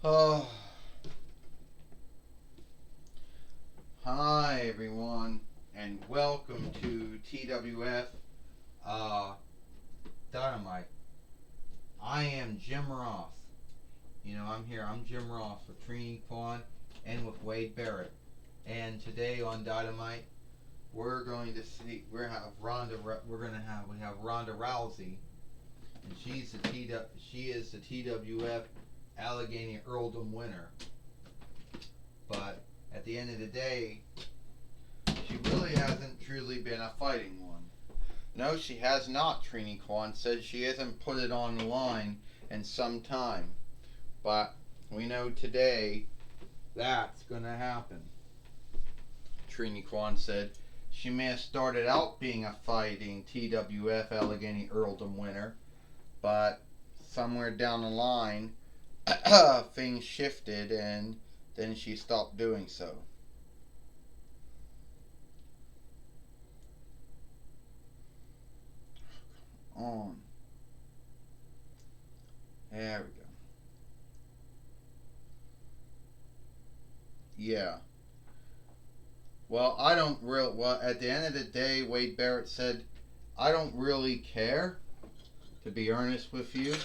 Oh, hi everyone, and welcome to TWF Dynamite. I am Jim Ross. I'm here. I'm Jim Ross with Trini Kwan and with Wade Barrett. And today on Dynamite, we're going to see we have Ronda. We have Ronda Rousey, and she is the TWF Allegheny Earldom winner. But at the end of the day, she really hasn't truly been a fighting one. No, she has not, Trini Kwan said. She hasn't put it on the line in some time. But we know today that's going to happen. Trini Kwan said she may have started out being a fighting TWF Allegheny Earldom winner, but somewhere down the line, things shifted and then she stopped doing so. On. There we go. Yeah. Well, I don't real well at the end of the day, Wade Barrett said, I don't really care, to be honest with you,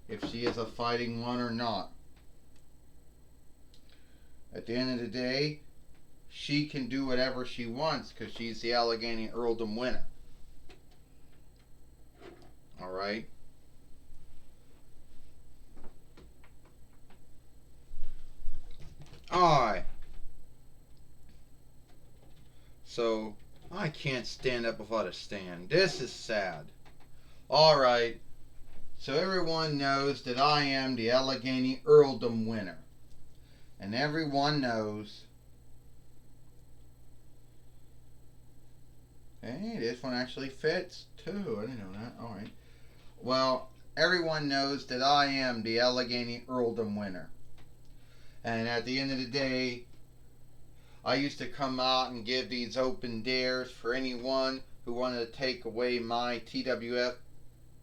if she is a fighting one or not. At the end of the day, she can do whatever she wants because she's the Allegheny Earldom winner. All right. All right. So I can't stand up without a stand. This is sad. All right. So everyone knows that I am the Allegheny Earldom winner, and everyone knows. Hey, this one actually fits too. I didn't know that. All right. Well, everyone knows that I am the Allegheny Earldom winner. And at the end of the day, I used to come out and give these open dares for anyone who wanted to take away my TWF,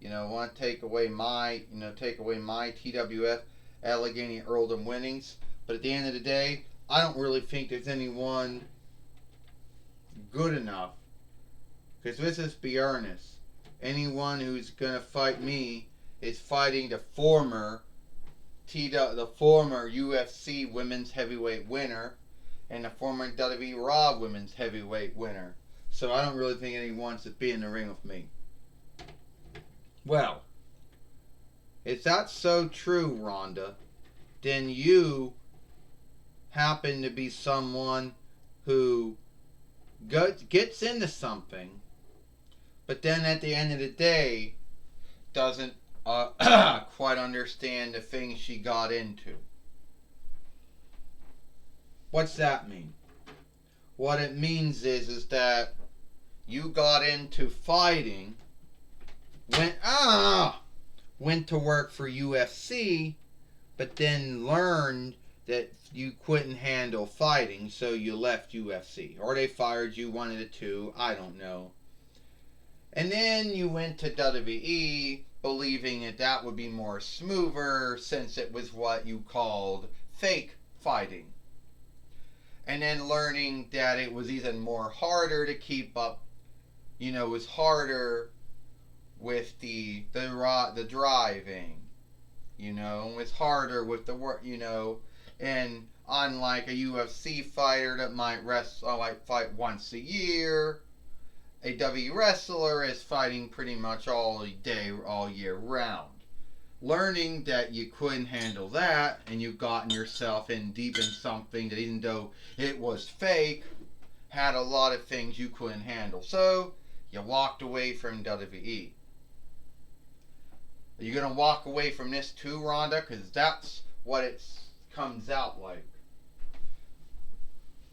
want to take away my TWF Allegheny Earldom winnings. But at the end of the day, I don't really think there's anyone good enough. Because let's just be earnest. Anyone who's going to fight me is fighting the former UFC Women's Heavyweight winner and the former WWE Raw Women's Heavyweight winner. So I don't really think anyone wants to be in the ring with me. Well, if that's so true, Rhonda, then you happen to be someone who gets into something, but then at the end of the day doesn't quite understand the things she got into. What's that mean? What it means is that you got into fighting, went to work for UFC, but then learned that you couldn't handle fighting, so you left UFC. Or they fired you, one of the two, I don't know. And then you went to WWE, believing that would be more smoother since it was what you called fake fighting. And then learning that it was even more harder to keep up, it was harder with the driving, it was harder with the work, and unlike a UFC fighter that might fight once a year, a W wrestler is fighting pretty much all day, all year round. Learning that you couldn't handle that and you've gotten yourself in deep in something that even though it was fake, had a lot of things you couldn't handle. So you walked away from WWE. Are you going to walk away from this too, Rhonda? Because that's what it comes out like.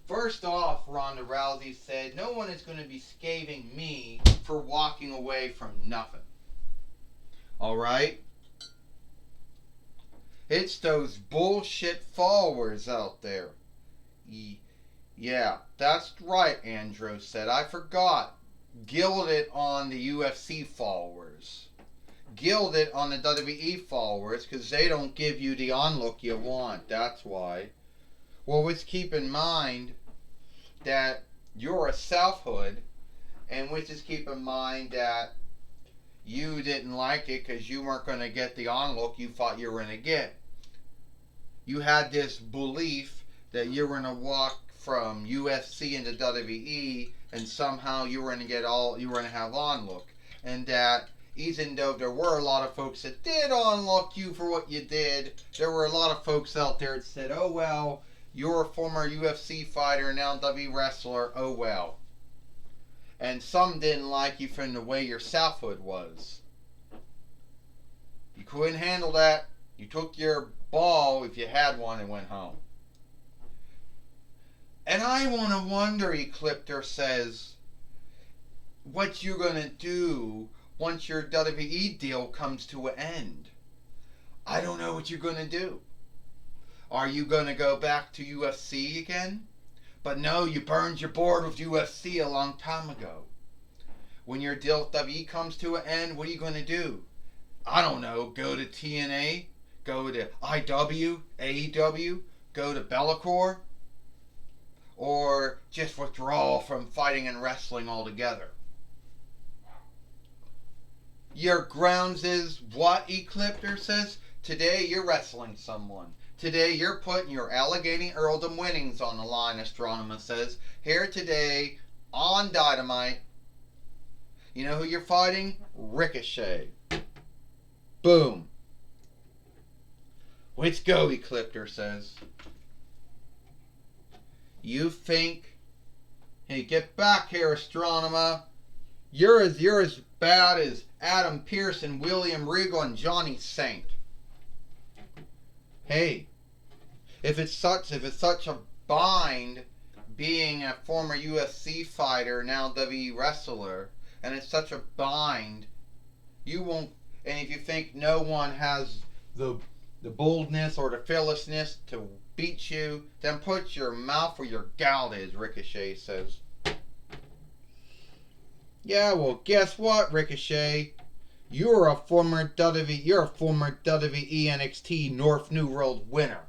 First off, Ronda Rousey said, no one is going to be scathing me for walking away from nothing. Alright? It's those bullshit followers out there. Yeah, that's right, Andrew said. I forgot. Gilded on the UFC followers. gilded on the WWE followers because they don't give you the onlook you want. That's why. Well, let's keep in mind that you're a selfhood, and let's just keep in mind that you didn't like it because you weren't going to get the onlook you thought you were going to get. You had this belief that you were going to walk from UFC into WWE, and somehow you were going to have onlook, and that even though there were a lot of folks that did onlook you for what you did, there were a lot of folks out there that said, "Oh well, you're a former UFC fighter, now WWE wrestler. Oh well." And some didn't like you from the way your selfhood was. You couldn't handle that. You took your ball, if you had one, and went home. And I want to wonder, Ecliptor says, what you going to do once your WWE deal comes to an end. I don't know what you're going to do. Are you going to go back to UFC again? But no, you burned your board with UFC a long time ago. When your deal with WWE comes to an end, what are you going to do? I don't know. Go to TNA? Go to IW? AEW? Go to Bellator? Or just withdraw from fighting and wrestling altogether? Your grounds is what, Ecliptor says? Today you're wrestling someone. Today you're putting your Allegheny Earldom winnings on the line, Astronema says. Here today on Dynamite. You know who you're fighting? Ricochet. Boom. Let's go, Ecliptor says. You think... Hey, get back here, Astronema. You're as bad as Adam Pearson, William Regal, and Johnny Saint. Hey, if it's such a bind being a former UFC fighter, now WWE wrestler, and it's such a bind, you won't. And if you think no one has the boldness or the fearlessness to beat you, then put your mouth where your gout is, Ricochet says. Yeah, well, guess what, Ricochet? You're a former WWE NXT North New World winner.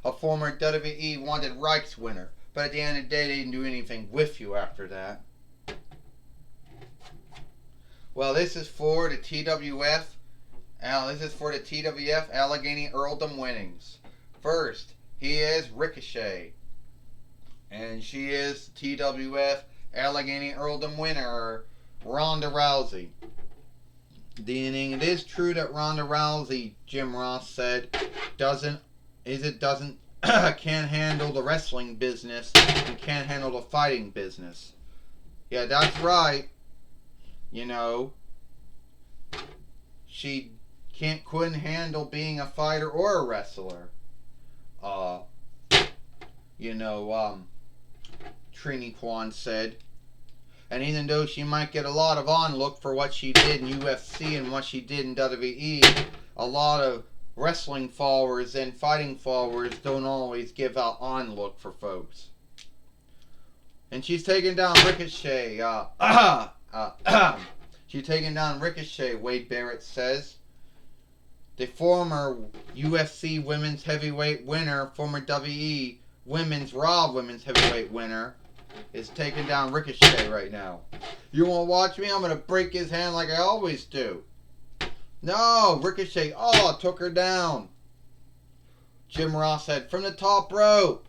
A former WWE Wanted Rights winner. But at the end of the day, they didn't do anything with you after that. Well, this is for the TWF. This is for the TWF Allegheny Earldom winnings. First, he is Ricochet. And she is TWF Allegheny Earldom winner, Ronda Rousey. It is true that Ronda Rousey, Jim Ross said, can't handle the wrestling business and can't handle the fighting business. Yeah, that's right. You know, she couldn't handle being a fighter or a wrestler. Trini Kwan said. And even though she might get a lot of onlook for what she did in UFC and what she did in WWE, a lot of wrestling followers and fighting followers don't always give out onlook for folks. And she's taking down Ricochet. She's taking down Ricochet, Wade Barrett says. The former UFC Women's Heavyweight winner, former WWE Raw Women's Heavyweight winner, is taking down Ricochet right now. You want to watch me? I'm going to break his hand like I always do. No, Ricochet, took her down. Jim Ross said, from the top rope.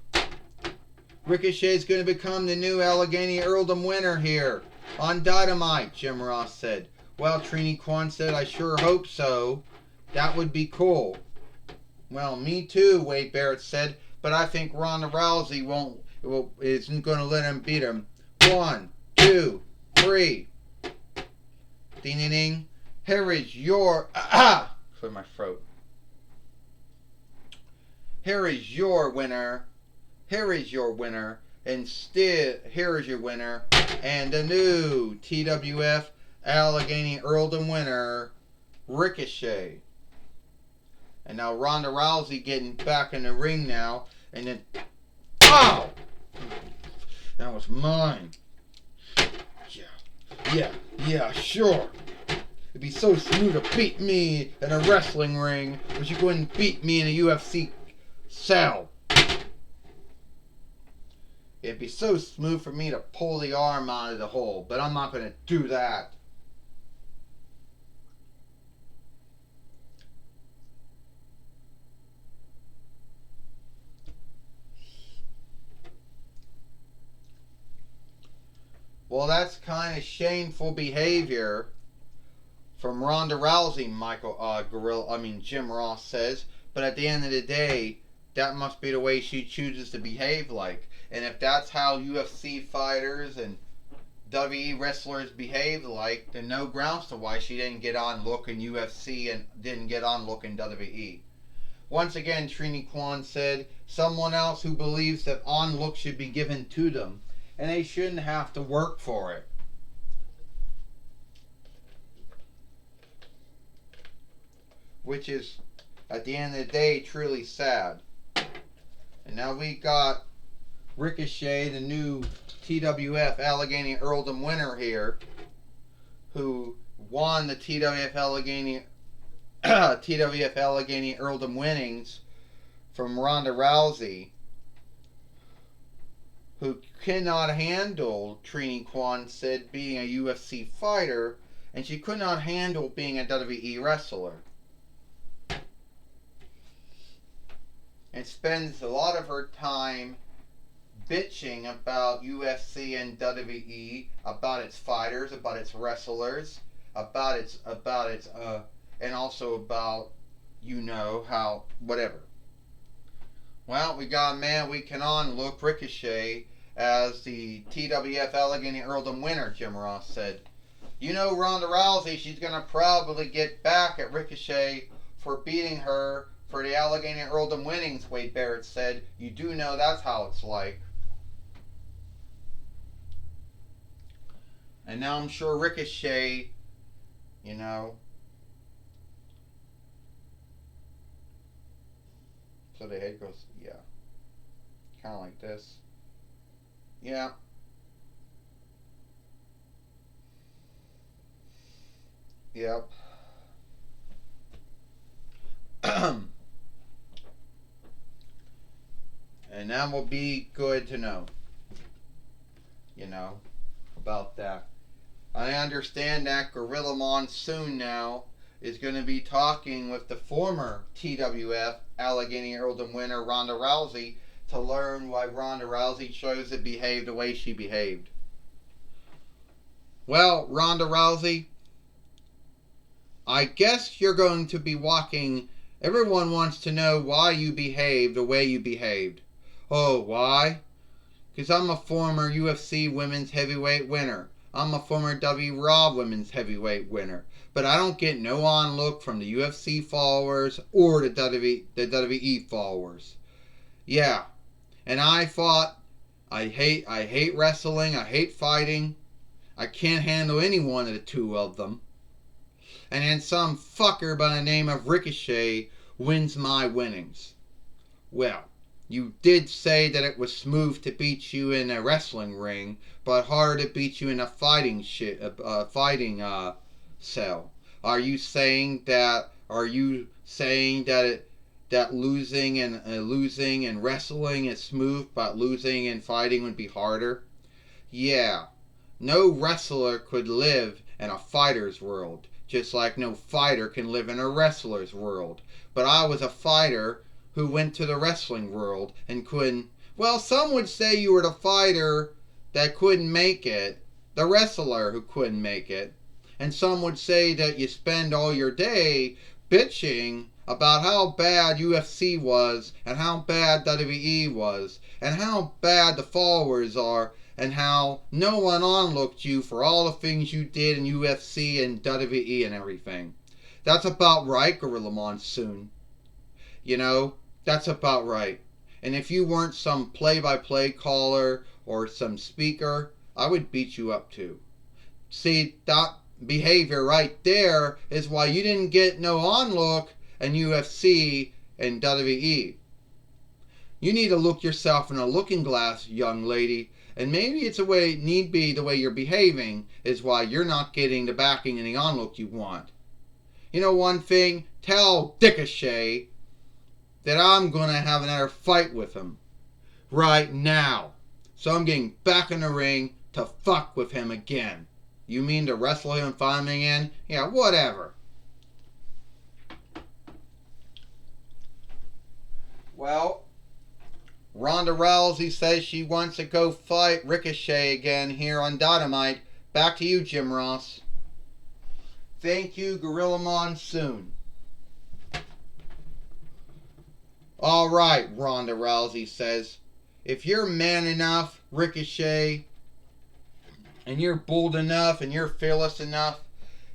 Ricochet's going to become the new Allegheny Earldom winner here on Dynamite, Jim Ross said. Well, Trini Kwan said, I sure hope so. That would be cool. Well, me too, Wade Barrett said, but I think Ronda Rousey isn't going to let him beat him. 1, 2, 3. Ding, ding, ding. Here is your... Clear my throat. Here is your winner. Here is your winner. And still, here is your winner. And the new TWF Allegheny Earldom winner, Ricochet. And now Ronda Rousey getting back in the ring now. And then... Ow! That was mine. Yeah, sure. It'd be so smooth to beat me in a wrestling ring, but you couldn't beat me in a UFC cell. It'd be so smooth for me to pull the arm out of the hole, but I'm not going to do that. Well, that's kind of shameful behavior from Ronda Rousey, Jim Ross says. But at the end of the day, that must be the way she chooses to behave like. And if that's how UFC fighters and WWE wrestlers behave like, then no grounds to why she didn't get on look in UFC and didn't get on look in WWE. Once again, Trini Kwan said, someone else who believes that on look should be given to them, and they shouldn't have to work for it. Which is, at the end of the day, truly sad. And now we got Ricochet, the new TWF Allegheny Earldom winner here, who won the TWF Allegheny Earldom winnings from Ronda Rousey, who cannot handle, Trini Kwan said, being a UFC fighter, and she could not handle being a WWE wrestler. And spends a lot of her time bitching about UFC and WWE, about its fighters, about its wrestlers, and also about, how, whatever. Well, we got a man we can on-look, Ricochet, as the TWF Allegheny Earldom winner, Jim Ross said. Ronda Rousey, she's going to probably get back at Ricochet for beating her for the Allegheny Earldom winnings, Wade Barrett said. You do know that's how it's like. And now I'm sure Ricochet, so the head goes, yeah. Kind of like this. Yeah. Yep. And that will be good to know. About that. I understand that Gorilla Monsoon now is going to be talking with the former TWF Allegheny Earldom winner Ronda Rousey to learn why Ronda Rousey chose to behave the way she behaved. Well, Ronda Rousey, I guess you're going to be walking. Everyone wants to know why you behaved the way you behaved. Oh, why? Because I'm a former UFC Women's Heavyweight winner. I'm a former W Raw Women's Heavyweight winner. But I don't get no on look from the UFC followers or the WWE followers. Yeah. And I hate wrestling, I hate fighting. I can't handle any one of the two of them. And then some fucker by the name of Ricochet wins my winnings. Well, you did say that it was smooth to beat you in a wrestling ring, but harder to beat you in a fighting cell. Are you saying that that losing and wrestling is smooth, but losing and fighting would be harder? Yeah. No wrestler could live in a fighter's world, just like no fighter can live in a wrestler's world. But I was a fighter who went to the wrestling world and couldn't. Well, some would say you were the fighter that couldn't make it, the wrestler who couldn't make it. And some would say that you spend all your day bitching about how bad UFC was and how bad WWE was and how bad the followers are and how no one onlooked you for all the things you did in UFC and WWE and everything. That's about right, Gorilla Monsoon. That's about right. And if you weren't some play-by-play caller or some speaker, I would beat you up too. See, that behavior right there is why you didn't get no onlook in UFC and WWE. You need to look yourself in a looking glass, young lady, And maybe it's a way, need be the way you're behaving is why you're not getting the backing and the onlook you want. You know one thing? Tell Ricochet that I'm going to have another fight with him right now. So I'm getting back in the ring to fuck with him again. You mean to wrestle him and find him again? Yeah, whatever. Well, Ronda Rousey says she wants to go fight Ricochet again here on Dynamite. Back to you, Jim Ross. Thank you, Gorilla Monsoon. Alright, Ronda Rousey says. If you're man enough, Ricochet, and you're bold enough, and you're fearless enough,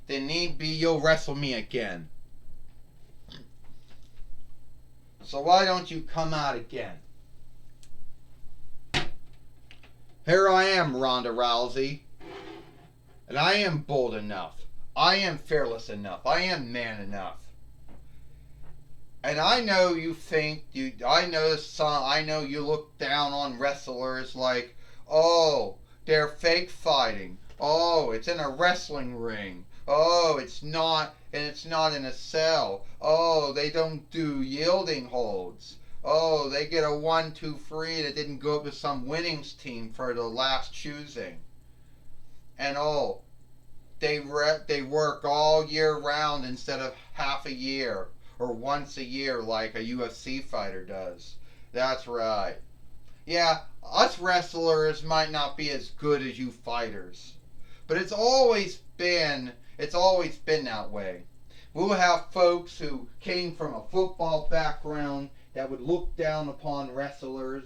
then need be you'll wrestle me again. So why don't you come out again? Here I am, Ronda Rousey. And I am bold enough. I am fearless enough. I am man enough. And I know you think I know you look down on wrestlers like, oh, they're fake fighting. Oh, it's in a wrestling ring. Oh, it's not in a cell. Oh, they don't do yielding holds. Oh, they get a 1-2-3 that didn't go up to some winnings team for the last choosing. And oh, they work all year round instead of half a year or once a year like a UFC fighter does. That's right. Yeah, us wrestlers might not be as good as you fighters, but it's always been that way. We'll have folks who came from a football background that would look down upon wrestlers,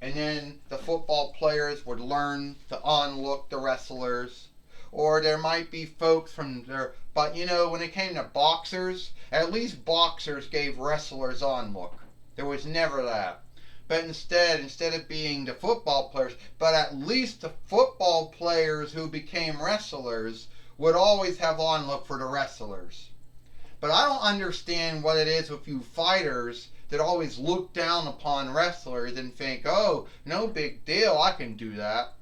and then the football players would learn to onlook the wrestlers. Or there might be folks from there, but you know, when it came to boxers, at least boxers gave wrestlers onlook. There was never that. But instead of being the football players, but at least the football players who became wrestlers would always have onlook for the wrestlers. But I don't understand what it is with you fighters that always look down upon wrestlers and think, oh, no big deal, I can do that.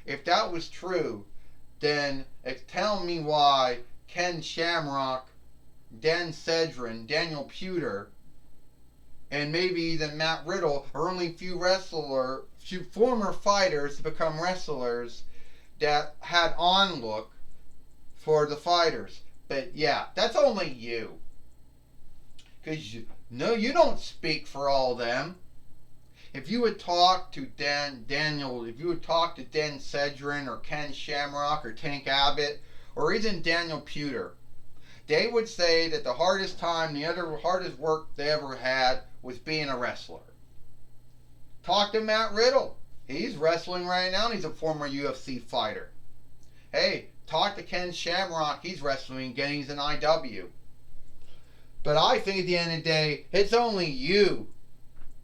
If that was true, then tell me why Ken Shamrock, Dan Sedgren, Daniel Puder, and maybe even Matt Riddle are only few former fighters to become wrestlers that had onlook for the fighters. But yeah, that's only you. Because you don't speak for all of them. If you would talk to Dan Sedgren or Ken Shamrock or Tank Abbott or even Daniel Puder, they would say that the hardest work they ever had was being a wrestler. Talk to Matt Riddle. He's wrestling right now and he's a former UFC fighter. Hey, talk to Ken Shamrock. He's wrestling again. He's an IW. But I think at the end of the day, it's only you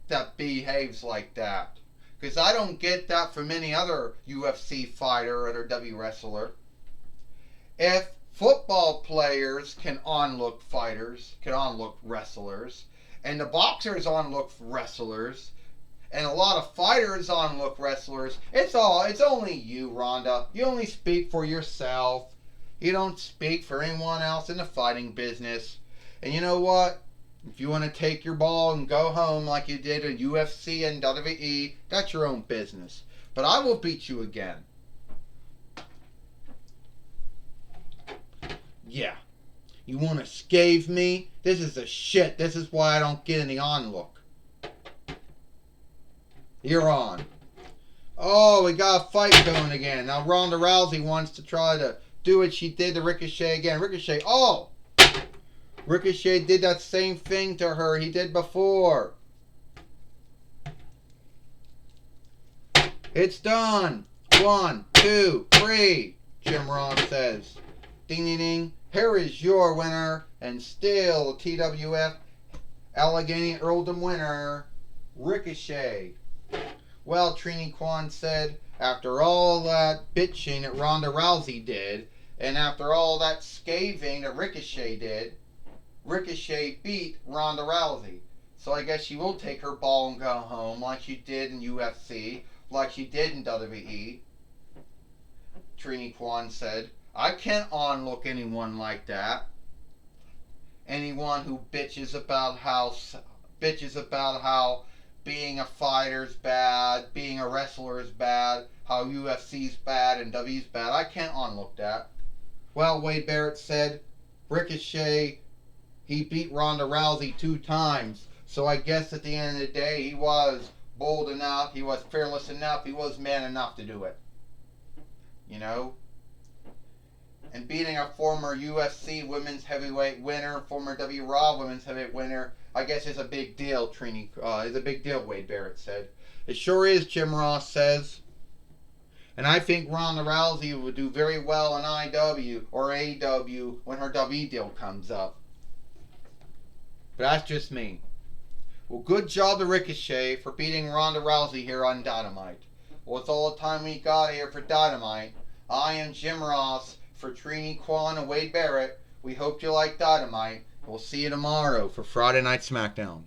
that behaves like that. Because I don't get that from any other UFC fighter or other W wrestler. If football players can onlook wrestlers, and the boxers onlook wrestlers, and a lot of fighters onlook wrestlers, it's only you, Rhonda. You only speak for yourself. You don't speak for anyone else in the fighting business. And you know what? If you want to take your ball and go home like you did in UFC and WWE, that's your own business. But I will beat you again. Yeah. You want to scathe me? This is the shit. This is why I don't get any onlook. You're on. Oh, we got a fight going again. Now Ronda Rousey wants to try to do what she did to Ricochet again. Ricochet did that same thing to her he did before. It's done. 1, 2, 3, Jim Ross says. Ding, ding, ding. Here is your winner, and still TWF Allegheny Earldom winner, Ricochet. Well, Trini Kwan said, after all that bitching that Ronda Rousey did, and after all that scathing that Ricochet did, Ricochet beat Ronda Rousey. So I guess she will take her ball and go home like she did in UFC, like she did in WWE. Trini Kwan said, I can't onlook anyone like that. Anyone who bitches about how being a fighter's bad, being a wrestler's bad, how UFC's bad and W's bad. I can't onlook that. Well, Wade Barrett said, Ricochet, he beat Ronda Rousey 2 times. So I guess at the end of the day, he was bold enough, he was fearless enough, he was man enough to do it. You know? And beating a former UFC women's heavyweight winner, former W Raw women's heavyweight winner, I guess is a big deal, is a big deal, Wade Barrett said. It sure is, Jim Ross says. And I think Ronda Rousey would do very well in IW or AW when her WWE deal comes up. But that's just me. Well, good job to Ricochet for beating Ronda Rousey here on Dynamite. Well, it's all the time we got here for Dynamite. I am Jim Ross for Trini Kwan and Wade Barrett. We hope you like Dynamite. We'll see you tomorrow for Friday Night SmackDown.